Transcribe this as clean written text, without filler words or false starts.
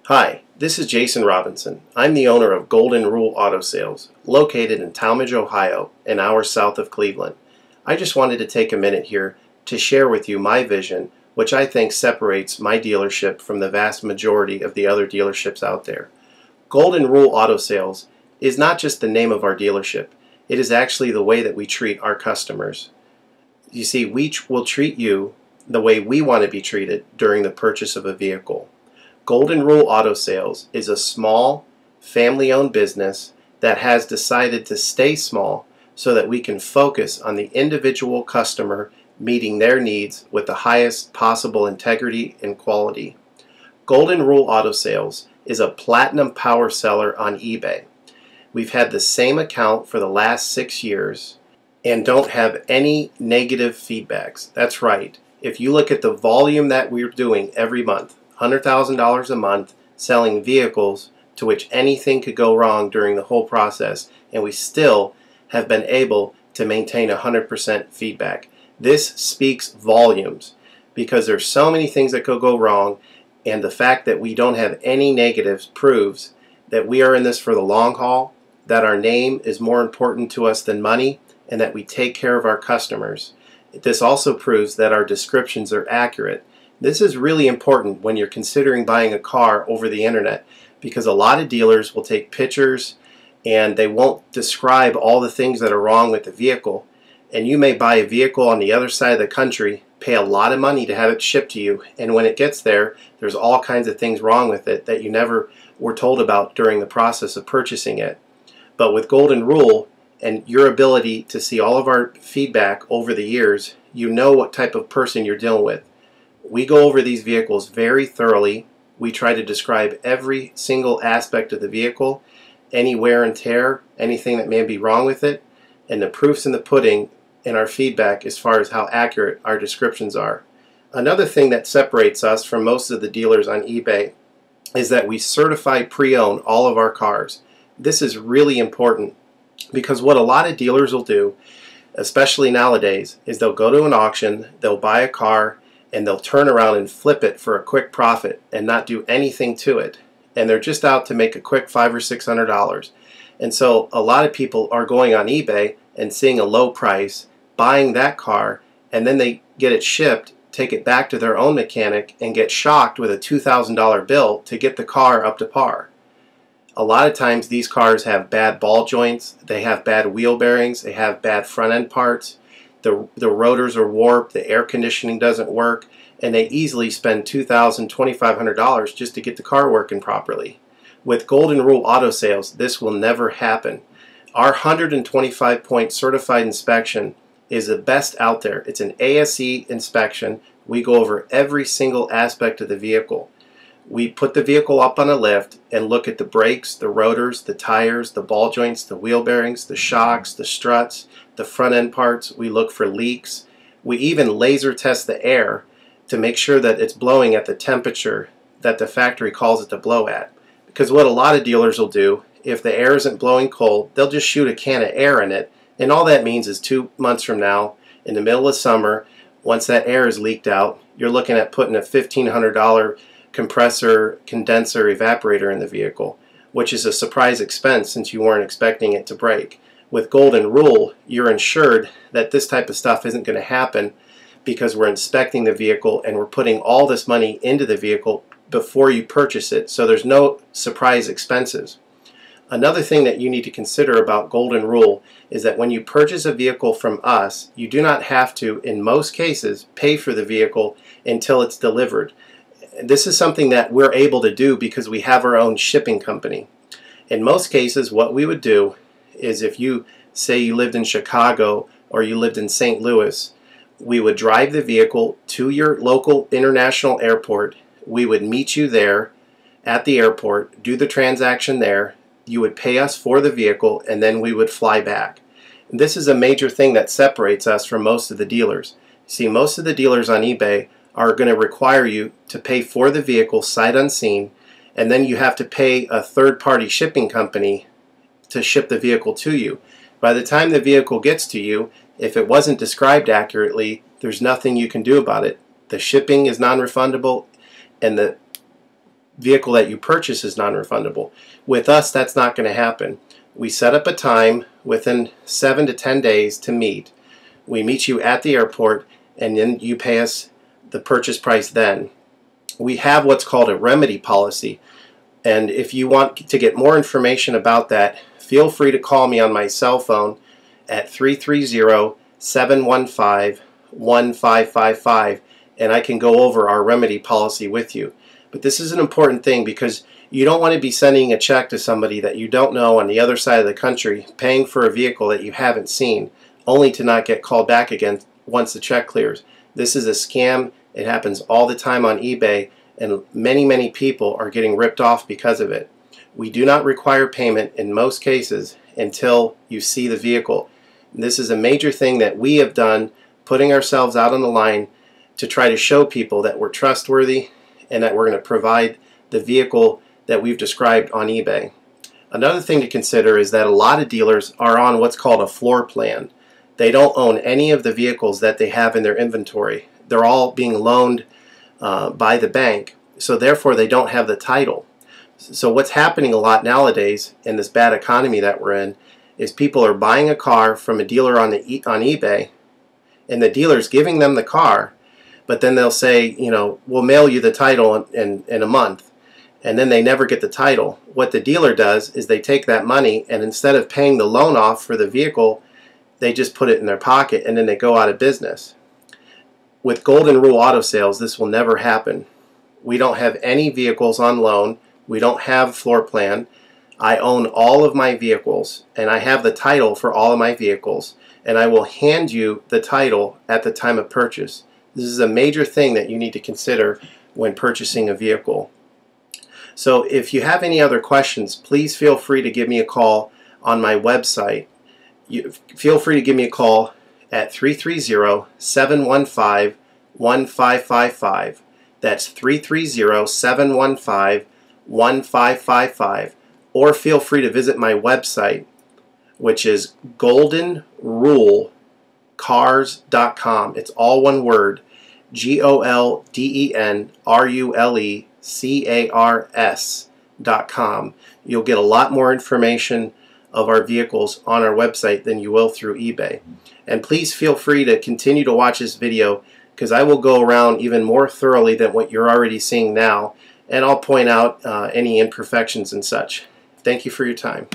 Hi, this is Jason Robinson. I'm the owner of Golden Rule Auto Sales, located in Tallmadge, Ohio, an hour south of Cleveland. I just wanted to take a minute here to share with you my vision, which I think separates my dealership from the vast majority of the other dealerships out there. Golden Rule Auto Sales is not just the name of our dealership, it is actually the way that we treat our customers. You see, we will treat you the way we want to be treated during the purchase of a vehicle. Golden Rule Auto Sales is a small, family-owned business that has decided to stay small so that we can focus on the individual customer meeting their needs with the highest possible integrity and quality. Golden Rule Auto Sales is a platinum power seller on eBay. We've had the same account for the last 6 years and don't have any negative feedbacks. That's right. If you look at the volume that we're doing every month, $100,000 a month selling vehicles to which anything could go wrong during the whole process, and we still have been able to maintain 100% feedback. This speaks volumes because there's so many things that could go wrong, and the fact that we don't have any negatives proves that we are in this for the long haul, that our name is more important to us than money, and that we take care of our customers. This also proves that our descriptions are accurate. This is really important when you're considering buying a car over the internet, because a lot of dealers will take pictures and they won't describe all the things that are wrong with the vehicle, and you may buy a vehicle on the other side of the country, pay a lot of money to have it shipped to you, and when it gets there, there's all kinds of things wrong with it that you never were told about during the process of purchasing it. But with Golden Rule and your ability to see all of our feedback over the years, you know what type of person you're dealing with. We go over these vehicles very thoroughly. We try to describe every single aspect of the vehicle, any wear and tear, anything that may be wrong with it, and the proof's in the pudding in our feedback as far as how accurate our descriptions are. Another thing that separates us from most of the dealers on eBay is that we certify pre-owned all of our cars. This is really important because what a lot of dealers will do, especially nowadays, is they'll go to an auction, they'll buy a car, and they'll turn around and flip it for a quick profit and not do anything to it. And they're just out to make a quick $500 or $600. And so a lot of people are going on eBay and seeing a low price, buying that car, and then they get it shipped, take it back to their own mechanic, and get shocked with a $2,000 bill to get the car up to par. A lot of times these cars have bad ball joints, they have bad wheel bearings, they have bad front end parts. The rotors are warped, the air conditioning doesn't work, and they easily spend $2,000, $2,500 just to get the car working properly. With Golden Rule Auto Sales, this will never happen. Our 125-point certified inspection is the best out there. It's an ASE inspection. We go over every single aspect of the vehicle. We put the vehicle up on a lift and look at the brakes, the rotors, the tires, the ball joints, the wheel bearings, the shocks, the struts, the front end parts. We look for leaks. We even laser test the air to make sure that it's blowing at the temperature that the factory calls it to blow at. Because what a lot of dealers will do, if the air isn't blowing cold, they'll just shoot a can of air in it, and all that means is 2 months from now, in the middle of summer, once that air is leaked out, you're looking at putting a $1,500 compressor, condenser, evaporator in the vehicle, which is a surprise expense since you weren't expecting it to break. With Golden Rule, you're ensured that this type of stuff isn't going to happen because we're inspecting the vehicle and we're putting all this money into the vehicle before you purchase it, so there's no surprise expenses. Another thing that you need to consider about Golden Rule is that when you purchase a vehicle from us, you do not have to, in most cases, pay for the vehicle until it's delivered. This is something that we're able to do because we have our own shipping company. In most cases, what we would do is if you say you lived in Chicago or you lived in St. Louis, we would drive the vehicle to your local international airport. We would meet you there at the airport, do the transaction there. You would pay us for the vehicle, and then we would fly back. And this is a major thing that separates us from most of the dealers. See, most of the dealers on eBay are going to require you to pay for the vehicle sight unseen, and then you have to pay a third-party shipping company to ship the vehicle to you. By the time the vehicle gets to you, if it wasn't described accurately, there's nothing you can do about it. The shipping is non-refundable, and the vehicle that you purchase is non-refundable. With us, that's not going to happen. We set up a time within 7 to 10 days to meet. We meet you at the airport, and then you pay us the purchase price then. We have what's called a remedy policy, and if you want to get more information about that, feel free to call me on my cell phone at 330-715-1555, and I can go over our remedy policy with you. But this is an important thing because you don't want to be sending a check to somebody that you don't know on the other side of the country, paying for a vehicle that you haven't seen, only to not get called back again once the check clears. This is a scam. It happens all the time on eBay, and many people are getting ripped off because of it. We do not require payment in most cases until you see the vehicle. And this is a major thing that we have done, putting ourselves out on the line to try to show people that we're trustworthy and that we're going to provide the vehicle that we've described on eBay. Another thing to consider is that a lot of dealers are on what's called a floor plan. They don't own any of the vehicles that they have in their inventory. They're all being loaned by the bank, so therefore they don't have the title. So what's happening a lot nowadays in this bad economy that we're in is people are buying a car from a dealer on eBay, and the dealer's giving them the car, but then they'll say, you know, we'll mail you the title in a month, and then they never get the title. What the dealer does is they take that money, and instead of paying the loan off for the vehicle, they just put it in their pocket, and then they go out of business. With Golden Rule Auto Sales, this will never happen. We don't have any vehicles on loan. We don't have floor plan. I own all of my vehicles, and I have the title for all of my vehicles, and I will hand you the title at the time of purchase. This is a major thing that you need to consider when purchasing a vehicle. So if you have any other questions, please feel free to give me a call on my website. Feel free to give me a call at 330-715-1555. That's 330-715-1555. Or feel free to visit my website, which is goldenrulecars.com. It's all one word, goldenrulecars.com. You'll get a lot more information of our vehicles on our website than you will through eBay. And please feel free to continue to watch this video, because I will go around even more thoroughly than what you're already seeing now, and I'll point out any imperfections and such. Thank you for your time.